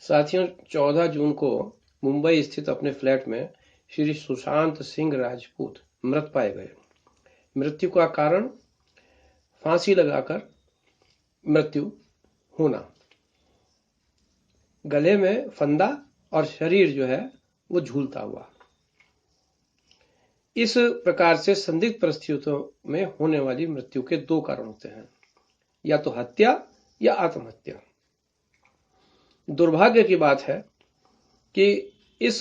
साथियों, 14 जून को मुंबई स्थित अपने फ्लैट में श्री सुशांत सिंह राजपूत मृत पाए गए। मृत्यु का कारण फांसी लगाकर मृत्यु होना, गले में फंदा और शरीर जो है वो झूलता हुआ। इस प्रकार से संदिग्ध परिस्थितियों में होने वाली मृत्यु के दो कारण होते हैं, या तो हत्या या आत्महत्या। दुर्भाग्य की बात है कि इस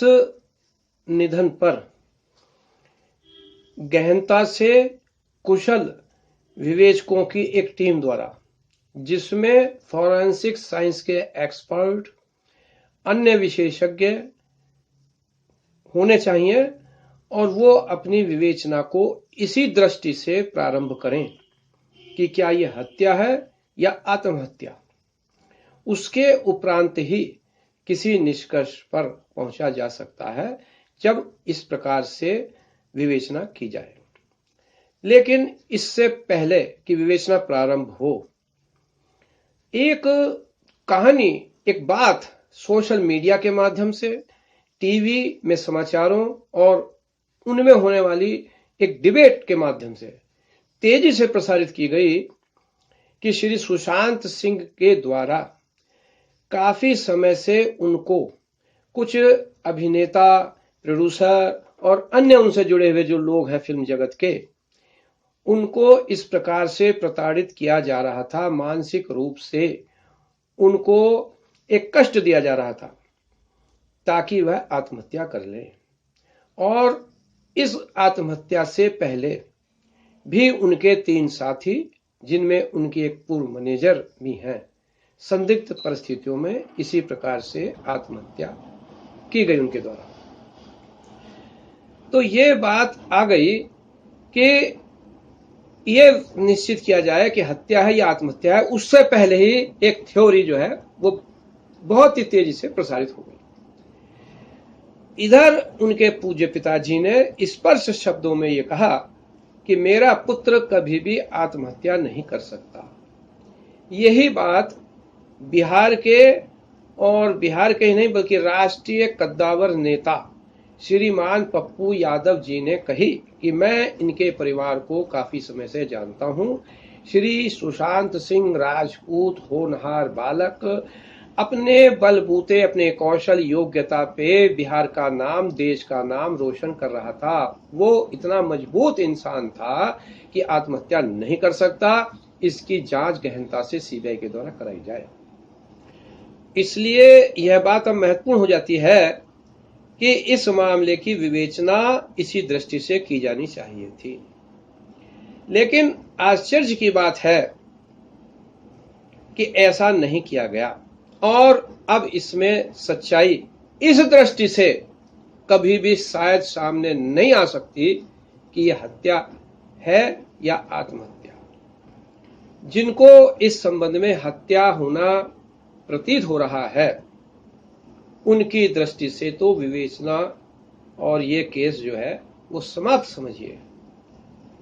निधन पर गहनता से कुशल विवेचकों की एक टीम द्वारा, जिसमें फॉरेंसिक साइंस के एक्सपर्ट, अन्य विशेषज्ञ होने चाहिए, और वो अपनी विवेचना को इसी दृष्टि से प्रारंभ करें कि क्या यह हत्या है या आत्महत्या। उसके उपरांत ही किसी निष्कर्ष पर पहुंचा जा सकता है जब इस प्रकार से विवेचना की जाए। लेकिन इससे पहले कि विवेचना प्रारंभ हो, एक कहानी, एक बात सोशल मीडिया के माध्यम से, टीवी में समाचारों और उनमें होने वाली एक डिबेट के माध्यम से तेजी से प्रसारित की गई कि श्री सुशांत सिंह के द्वारा काफी समय से उनको कुछ अभिनेता, प्रोड्यूसर और अन्य उनसे जुड़े हुए जो लोग हैं फिल्म जगत के, उनको इस प्रकार से प्रताड़ित किया जा रहा था, मानसिक रूप से उनको एक कष्ट दिया जा रहा था ताकि वह आत्महत्या कर ले। और इस आत्महत्या से पहले भी उनके 3 साथी, जिनमें उनकी एक पूर्व मैनेजर भी हैं, संदिग्ध परिस्थितियों में इसी प्रकार से आत्महत्या की गई उनके द्वारा। तो ये बात आ गई कि ये निश्चित किया जाए कि हत्या है या आत्महत्या है। उससे पहले ही एक थ्योरी जो है वो बहुत ही तेजी से प्रसारित हो गई। इधर उनके पूज्य पिताजी ने स्पष्ट शब्दों में ये कहा कि मेरा पुत्र कभी भी आत्महत्या नहीं कर सकता। यही बात बिहार के, और बिहार के ही नहीं बल्कि राष्ट्रीय कद्दावर नेता श्रीमान पप्पू यादव जी ने कही कि मैं इनके परिवार को काफी समय से जानता हूं। श्री सुशांत सिंह राजपूत होनहार बालक अपने बलबूते, अपने कौशल योग्यता पे बिहार का नाम, देश का नाम रोशन कर रहा था। वो इतना मजबूत इंसान था कि आत्महत्या नहीं कर सकता। इसकी जांच गहनता से सीबीआई के द्वारा कराई जाए। इसलिए यह बात अब महत्वपूर्ण हो जाती है कि इस मामले की विवेचना इसी दृष्टि से की जानी चाहिए थी। लेकिन आश्चर्य की बात है कि ऐसा नहीं किया गया, और अब इसमें सच्चाई इस दृष्टि से कभी भी शायद सामने नहीं आ सकती कि यह हत्या है या आत्महत्या। जिनको इस संबंध में हत्या होना प्रतीत हो रहा है, उनकी दृष्टि से तो विवेचना और ये केस जो है वो समाप्त समझिए।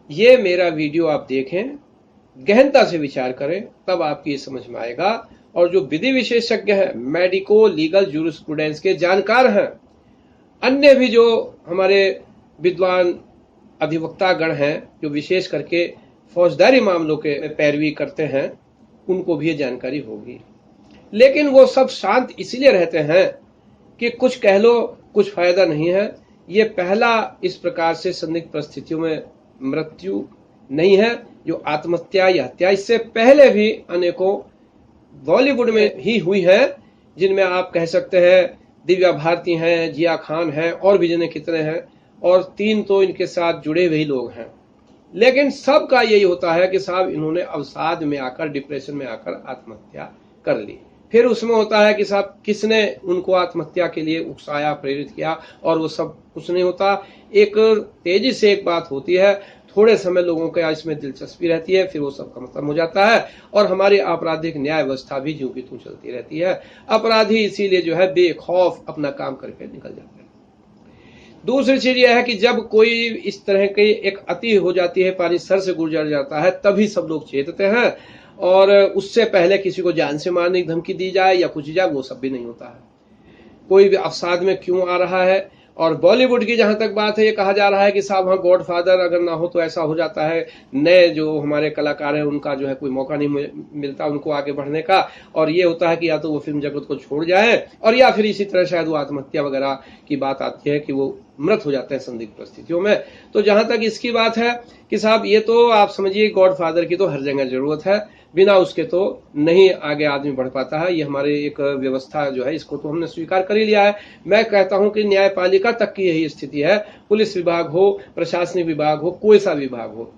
ये मेरा वीडियो आप देखें, गहनता से विचार करें, तब आपकी ये समझ में आएगा। और जो विधि विशेषज्ञ हैं, मेडिको लीगल जूरिस्प्रूडेंस के जानकार हैं, अन्य भी जो हमारे विद्वान अधिवक्तागण हैं, जो विशेष करके फौजदारी मामलों के पैरवी करते हैं, उनको भी ये जानकारी होगी। लेकिन वो सब शांत इसलिए रहते हैं कि कुछ कह लो, कुछ फायदा नहीं है। ये पहला इस प्रकार से संदिग्ध परिस्थितियों में मृत्यु नहीं है जो आत्महत्या या हत्या, इससे पहले भी अनेकों बॉलीवुड में ही हुई है, जिनमें आप कह सकते हैं दिव्या भारती हैं, जिया खान हैं, और भी जने कितने हैं, और 3 तो इनके साथ जुड़े हुए लोग हैं। लेकिन सबका यही होता है कि साहब इन्होंने अवसाद में आकर, डिप्रेशन में आकर आत्महत्या कर ली। फिर उसमें होता है कि साहब किसने उनको आत्महत्या के लिए उकसाया, प्रेरित किया, और वो सब कुछ नहीं होता। एक तेजी से एक बात होती है, थोड़े समय लोगों के इसमें दिलचस्पी रहती है, फिर वो सब खत्म हो जाता है, और हमारी आपराधिक न्याय व्यवस्था भी यूं की त्यों चलती रहती है। अपराधी इसीलिए जो है बेखौफ अपना काम करके निकल जाते हैं। दूसरी चीज यह है कि जब कोई इस तरह की एक अति हो जाती है, पानी सर से गुजर जाता है, तभी सब लोग चेतते हैं और उससे पहले किसी को जान से मारने की धमकी दी जाए या कुछ जाए, वो सब भी नहीं होता है। कोई भी अवसाद में क्यों आ रहा है। और बॉलीवुड की जहां तक बात है, ये कहा जा रहा है कि साहब हाँ गॉडफादर अगर ना हो तो ऐसा हो जाता है, नए जो हमारे कलाकार हैं उनका जो है कोई मौका नहीं मिलता उनको आगे बढ़ने का, और ये होता है कि या तो वो फिल्म जगत को छोड़ जाए और या फिर इसी तरह शायद वो आत्महत्या वगैरह की बात आती है कि वो मृत हो जाते हैं संदिग्ध परिस्थितियों में। तो जहां तक इसकी बात है कि साहब ये तो आप समझिए गॉडफादर की तो हर जगह जरूरत है, बिना उसके तो नहीं आगे आदमी बढ़ पाता है। ये हमारे एक व्यवस्था जो है इसको तो हमने स्वीकार कर ही लिया है। मैं कहता हूं कि न्यायपालिका तक की यही स्थिति है, पुलिस विभाग हो, प्रशासनिक विभाग हो, कोई सा विभाग हो।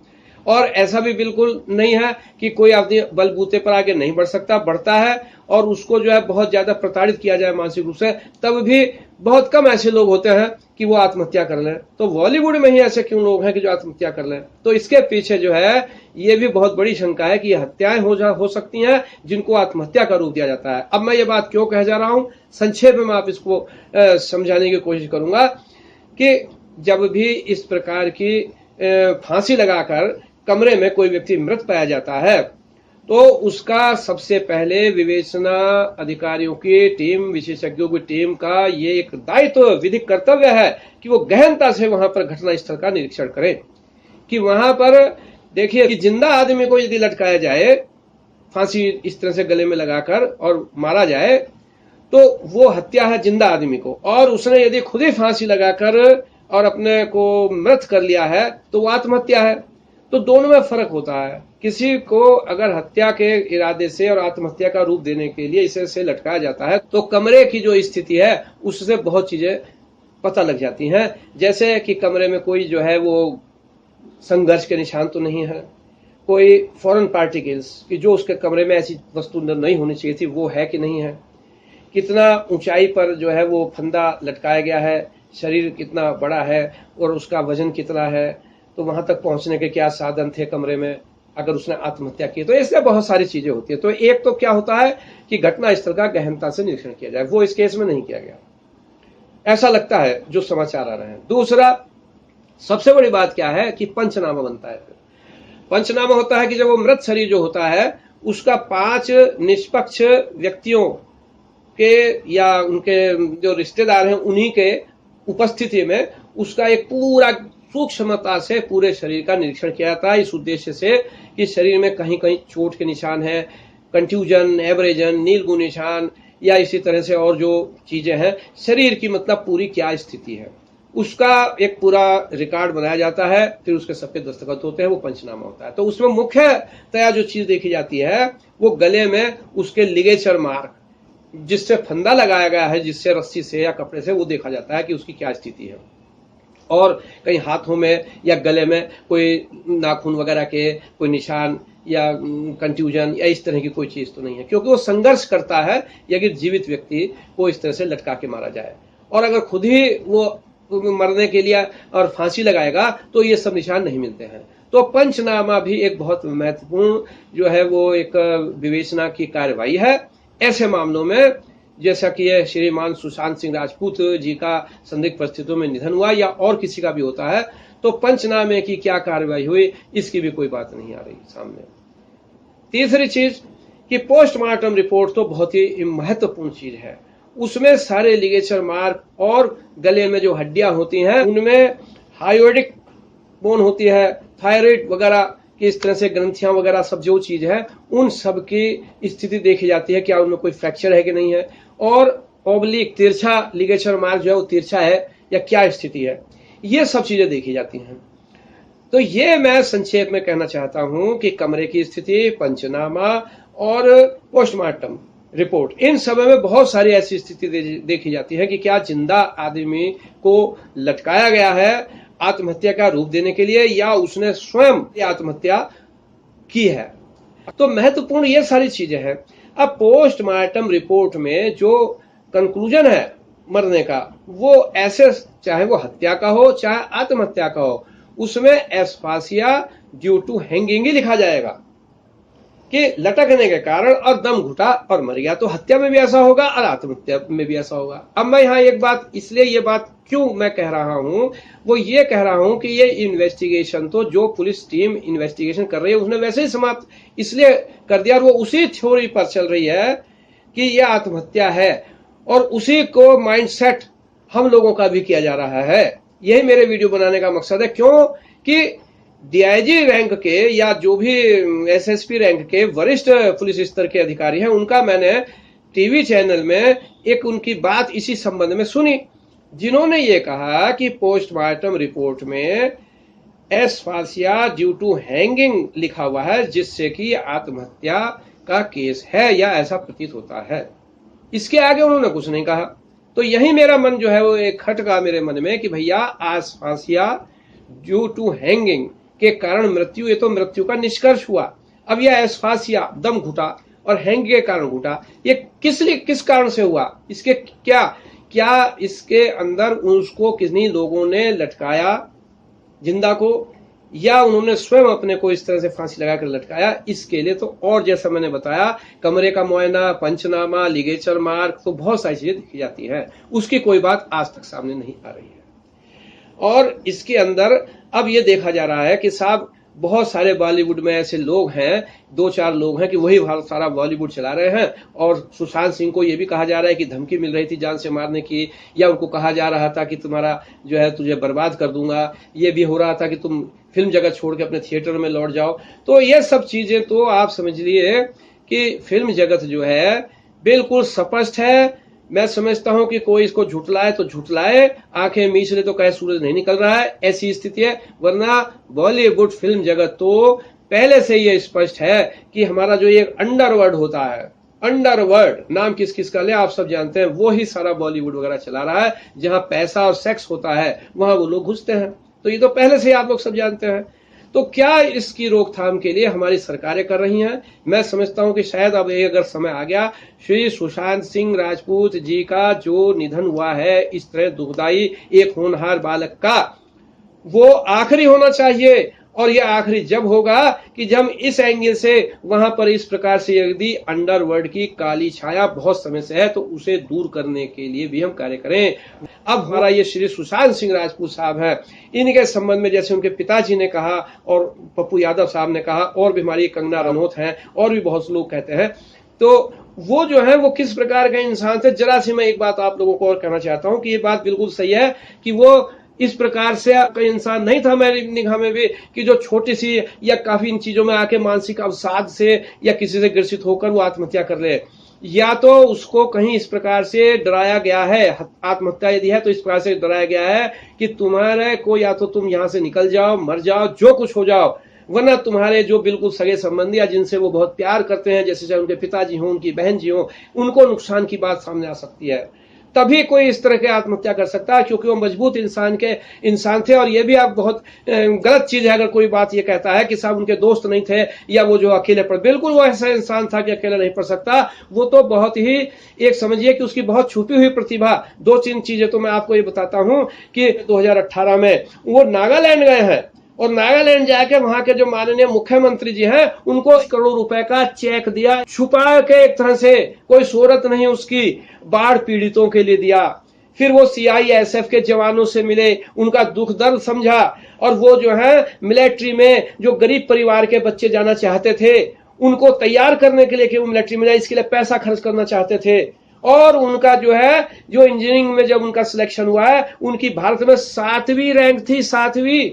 और ऐसा भी बिल्कुल नहीं है कि कोई आदमी बलबूते पर आगे नहीं बढ़ सकता, बढ़ता है और उसको जो है बहुत ज्यादा प्रताड़ित किया जाए मानसिक रूप से, तब भी बहुत कम ऐसे लोग होते हैं कि वो आत्महत्या कर लें। तो बॉलीवुड में ही ऐसे क्यों लोग हैं कि जो आत्महत्या कर लें। तो इसके पीछे जो है ये भी बहुत बड़ी शंका है कि ये हत्याएं हो सकती हैं जिनको आत्महत्या का रूप दिया जाता है। अब मैं ये बात क्यों कह जा रहा हूं, संक्षेप में मैं आप इसको समझाने की कोशिश करूंगा कि जब भी इस प्रकार की फांसी लगाकर कमरे में कोई व्यक्ति मृत पाया जाता है तो उसका सबसे पहले विवेचना अधिकारियों की टीम, विशेषज्ञों की टीम का ये एक दायित्व, विधिक कर्तव्य है कि वो गहनता से वहां पर घटना स्थल का निरीक्षण करें कि वहां पर देखिए कि जिंदा आदमी को यदि लटकाया जाए फांसी इस तरह से गले में लगाकर और मारा जाए तो वो हत्या है जिंदा आदमी को, और उसने यदि खुद ही फांसी लगाकर और अपने को मृत कर लिया है तो वो आत्महत्या है। तो दोनों में फर्क होता है। किसी को अगर हत्या के इरादे से और आत्महत्या का रूप देने के लिए इसे से लटकाया जाता है तो कमरे की जो स्थिति है उससे बहुत चीजें पता लग जाती हैं, जैसे कि कमरे में कोई जो है वो संघर्ष के निशान तो नहीं है, कोई फॉरेन पार्टिकल्स कि जो उसके कमरे में ऐसी वस्तु नहीं होनी चाहिए थी वो है कि नहीं है, कितना ऊंचाई पर जो है वो फंदा लटकाया गया है, शरीर कितना बड़ा है और उसका वजन कितना है, तो वहां तक पहुंचने के क्या साधन थे कमरे में अगर उसने आत्महत्या की। तो इससे बहुत सारी चीजें होती है। तो एक तो क्या होता है कि घटना स्थल का गहनता से निरीक्षण किया जाए, वो इस केस में नहीं किया गया, ऐसा लगता है जो समाचार आ रहे हैं। दूसरा सबसे बड़ी बात क्या है कि पंचनामा बनता है। पंचनामा होता है कि जब वो मृत शरीर जो होता है उसका 5 निष्पक्ष व्यक्तियों के या उनके जो रिश्तेदार हैं उन्हीं के उपस्थिति में उसका एक पूरा सूक्ष्मता से पूरे शरीर का निरीक्षण किया जाता है, इस उद्देश्य से कि शरीर में कहीं कहीं चोट के निशान है, कंट्यूजन, एब्रेजन, नीलगु निशान या इसी तरह से और जो चीजें हैं शरीर की, मतलब पूरी क्या स्थिति है, उसका एक पूरा रिकॉर्ड बनाया जाता है। फिर उसके सबके दस्तखत होते हैं, वो पंचनामा होता है। तो उसमें मुख्यतया जो चीज देखी जाती है वो गले में उसके लिगेचर मार्क, जिससे फंदा लगाया गया है, जिससे रस्सी से या कपड़े से, वो देखा जाता है कि उसकी क्या स्थिति है। और कहीं हाथों में या गले में कोई नाखून वगैरह के कोई निशान या कंट्यूजन या इस तरह की कोई चीज तो नहीं है, क्योंकि वो संघर्ष करता है यदि जीवित व्यक्ति को इस तरह से लटका के मारा जाए। और अगर खुद ही वो मरने के लिए और फांसी लगाएगा तो ये सब निशान नहीं मिलते हैं। तो पंचनामा भी एक बहुत महत्वपूर्ण जो है वो एक विवेचना की कार्रवाई है। ऐसे मामलों में जैसा कि यह श्रीमान सुशांत सिंह राजपूत जी का संदिग्ध परिस्थितियों में निधन हुआ या और किसी का भी होता है, तो पंचनामे की क्या कार्रवाई हुई इसकी भी कोई बात नहीं आ रही सामने। तीसरी चीज कि पोस्टमार्टम रिपोर्ट तो बहुत ही महत्वपूर्ण चीज है। उसमें सारे लिगेचर मार्क और गले में जो हड्डियां होती हैं उनमें हाइड्रोडिक बोन होती है, थायराइड वगैरह कि इस तरह से ग्रंथियां वगैरह सब जो चीज है उन सब की स्थिति देखी जाती है, क्या उनमें कोई फ्रैक्चर है कि नहीं है, और ओब्लिक तिरछा लिगेचर मार्क जो है वो तिरछा है या क्या स्थिति है, ये सब चीजें देखी जाती हैं। तो ये मैं संक्षेप में कहना चाहता हूं कि कमरे की स्थिति, पंचनामा और पोस्टमार्टम रिपोर्ट, इन सब में बहुत सारी ऐसी स्थिति देखी जाती है कि क्या जिंदा आदमी को लटकाया गया है आत्महत्या का रूप देने के लिए या उसने स्वयं आत्महत्या की है। तो महत्वपूर्ण ये सारी चीजें हैं। अब पोस्टमार्टम रिपोर्ट में जो कंक्लूजन है मरने का, वो ऐसे चाहे वो हत्या का हो चाहे आत्महत्या का हो, उसमें एस्फासिया ड्यू टू हैंगिंग ही लिखा जाएगा। कि लटकने के कारण और दम घुटा और मर गया। तो हत्या में भी ऐसा होगा और आत्महत्या में भी ऐसा होगा। अब मैं यहाँ एक बात, इसलिए ये बात क्यों मैं कह रहा हूं, वो ये कह रहा हूं कि ये इन्वेस्टिगेशन तो जो पुलिस टीम इन्वेस्टिगेशन कर रही है उसने वैसे ही समाप्त इसलिए कर दिया, और वो उसी थ्योरी पर चल रही है कि ये आत्महत्या है, और उसी को माइंडसेट हम लोगों का भी किया जा रहा है। यही मेरे वीडियो बनाने का मकसद है। क्यों कि डीआईजी रैंक के या जो भी एसएसपी रैंक के वरिष्ठ पुलिस स्तर के अधिकारी हैं, उनका मैंने टीवी चैनल में एक उनकी बात इसी संबंध में सुनी, जिन्होंने ये कहा कि पोस्टमार्टम रिपोर्ट में एस्फासिया ड्यू टू हैंगिंग लिखा हुआ है, जिससे कि आत्महत्या का केस है या ऐसा प्रतीत होता है। इसके आगे उन्होंने कुछ नहीं कहा। तो यही मेरा मन जो है वो एक खटका मेरे मन में कि भैया एस्फासिया ड्यू टू हैंगिंग के कारण मृत्यु, ये तो मृत्यु का निष्कर्ष हुआ। अब यह एस्फासिया दम घुटा और हैंग के कारण घुटा, ये किस कारण से हुआ, इसके क्या इसके अंदर उसको किन्हीं लोगों ने लटकाया जिंदा को, या उन्होंने स्वयं अपने को इस तरह से फांसी लगाकर लटकाया। इसके लिए तो और जैसा मैंने बताया कमरे का मुआयना, पंचनामा, लिगेचर मार्क, तो बहुत सारी चीजें देखी जाती है। उसकी कोई बात आज तक सामने नहीं आ रही है। और इसके अंदर अब ये देखा जा रहा है कि साहब बहुत सारे बॉलीवुड में ऐसे लोग हैं, 2-4 लोग हैं कि वही सारा बॉलीवुड चला रहे हैं। और सुशांत सिंह को ये भी कहा जा रहा है कि धमकी मिल रही थी जान से मारने की, या उनको कहा जा रहा था कि तुम्हारा जो है तुझे बर्बाद कर दूंगा। ये भी हो रहा था कि तुम फिल्म जगत छोड़ के अपने थिएटर में लौट जाओ। तो ये सब चीजें तो आप समझ लिए कि फिल्म जगत जो है बिल्कुल स्पष्ट है। मैं समझता हूं कि कोई इसको झुटलाए तो झुटलाए, आंखें मीच ले तो कहे सूरज नहीं निकल रहा है, ऐसी स्थिति है। वरना बॉलीवुड फिल्म जगत तो पहले से ये स्पष्ट है कि हमारा जो ये अंडरवर्ल्ड होता है, अंडरवर्ल्ड नाम किस किस का ले आप सब जानते हैं, वो ही सारा बॉलीवुड वगैरह चला रहा है। जहां पैसा और सेक्स होता है वहां वो लोग घुसते हैं। तो ये तो पहले से आप लोग सब जानते हैं। तो क्या इसकी रोकथाम के लिए हमारी सरकारें कर रही हैं? मैं समझता हूं कि शायद अब अगर समय आ गया, श्री सुशांत सिंह राजपूत जी का जो निधन हुआ है इस तरह दुखदाई एक होनहार बालक का, वो आखिरी होना चाहिए। और ये आखिरी जब होगा कि जब इस एंगल से वहां पर इस प्रकार से यदि अंडरवर्ल्ड की काली छाया बहुत समय से है तो उसे दूर करने के लिए भी हम कार्य करें। अब हमारा ये श्री सुशांत सिंह राजपूत साहब है, इनके संबंध में जैसे उनके पिताजी ने कहा और पप्पू यादव साहब ने कहा, और भी हमारी कंगना रनौत हैं और भी बहुत से लोग कहते हैं, तो वो जो है वो किस प्रकार के इंसान थे। जरा सी मैं एक बात आप लोगों को और कहना चाहता हूं कि ये बात बिल्कुल सही है कि वो इस प्रकार से कोई इंसान नहीं था मेरी निगाह में भी कि जो छोटी सी या काफी इन चीजों में आके मानसिक अवसाद से या किसी से ग्रसित होकर वो आत्महत्या कर ले, या तो उसको कहीं इस प्रकार से डराया गया है। आत्महत्या यदि है तो इस प्रकार से डराया गया है कि तुम्हारे को या तो तुम यहां से निकल जाओ, मर जाओ, जो कुछ हो जाओ, वरना तुम्हारे जो बिल्कुल सगे संबंधी या जिनसे वो बहुत प्यार करते हैं, जैसे चाहे उनके पिताजी हों, उनकी बहन जी हों, उनको नुकसान की बात सामने आ सकती है। तभी कोई इस तरह के आत्महत्या कर सकता है, क्योंकि वो मजबूत इंसान थे। और ये भी आप बहुत गलत चीज है अगर कोई बात ये कहता है कि साहब उनके दोस्त नहीं थे या वो जो अकेले पड़, बिल्कुल वो ऐसा इंसान था कि अकेले नहीं पड़ सकता। वो तो बहुत ही एक समझिए कि उसकी बहुत छुपी हुई प्रतिभा। 2-3 चीजें तो मैं आपको ये बताता हूं कि 2018 में वो नागालैंड गए हैं और नागालैंड जाके वहां के जो माननीय मुख्यमंत्री जी हैं उनको 1 करोड़ रुपए का चेक दिया, छुपा के एक तरह से, कोई शोहरत नहीं उसकी, बाढ़ पीड़ितों के लिए दिया। फिर वो सीआईएसएफ के जवानों से मिले, उनका दुख दर्द समझा, और वो जो है मिलिट्री में जो गरीब परिवार के बच्चे जाना चाहते थे उनको तैयार करने के लिए कि वो मिलिट्री में जाए, इसके लिए पैसा खर्च करना चाहते थे। और उनका जो है जो इंजीनियरिंग में जब उनका सिलेक्शन हुआ है, उनकी भारत में 7वीं रैंक थी, 7वीं।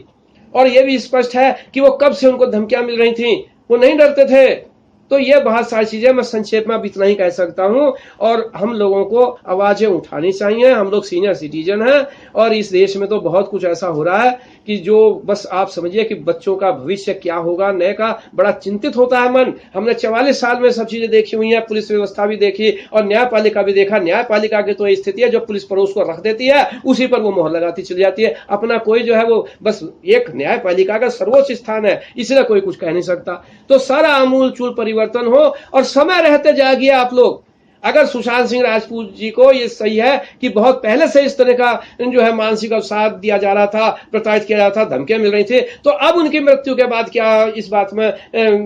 और यह भी स्पष्ट है कि वो कब से उनको धमकियां मिल रही थी, वो नहीं डरते थे। तो ये बहुत सारी चीजें मैं संक्षेप में अब इतना ही कह सकता हूं। और हम लोगों को आवाजें उठानी चाहिए, हम लोग सीनियर सिटीजन हैं और इस देश में तो बहुत कुछ ऐसा हो रहा है कि जो बस आप समझिए कि बच्चों का भविष्य क्या होगा नए का, बड़ा चिंतित होता है मन। हमने 44 साल में सब चीजें देखी हुई हैं, पुलिस व्यवस्था भी देखी और न्यायपालिका भी देखा। न्यायपालिका की तो स्थिति है जो पुलिस पड़ोस को रख देती है, उसी पर वो मोहर लगाती चली जाती है। अपना कोई जो है वो बस एक न्यायपालिका का सर्वोच्च स्थान है, इसलिए कोई कुछ कह नहीं सकता। तो सारा आमूल चूल परिवर्तन हो और समय रहते जागिए आप लोग। अगर सुशांत सिंह राजपूत जी को ये सही है कि बहुत पहले से इस तरह का जो है मानसिक अवसाद दिया जा रहा था, प्रताड़ित किया जा रहा था, धमकियां मिल रही थी, तो अब उनकी मृत्यु के बाद क्या इस बात में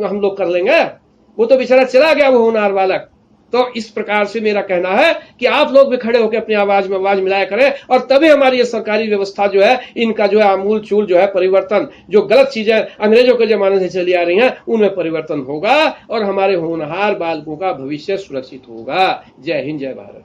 हम लोग कर लेंगे? वो तो बेचारा चला गया वो होनहार बालक। तो इस प्रकार से मेरा कहना है कि आप लोग भी खड़े होकर अपनी आवाज में आवाज मिलाया करें, और तभी हमारी ये सरकारी व्यवस्था जो है, इनका जो है आमूल चूल जो है परिवर्तन, जो गलत चीजें अंग्रेजों के जमाने से चली आ रही हैं, उनमें परिवर्तन होगा और हमारे होनहार बालकों का भविष्य सुरक्षित होगा। जय हिंद, जय भारत।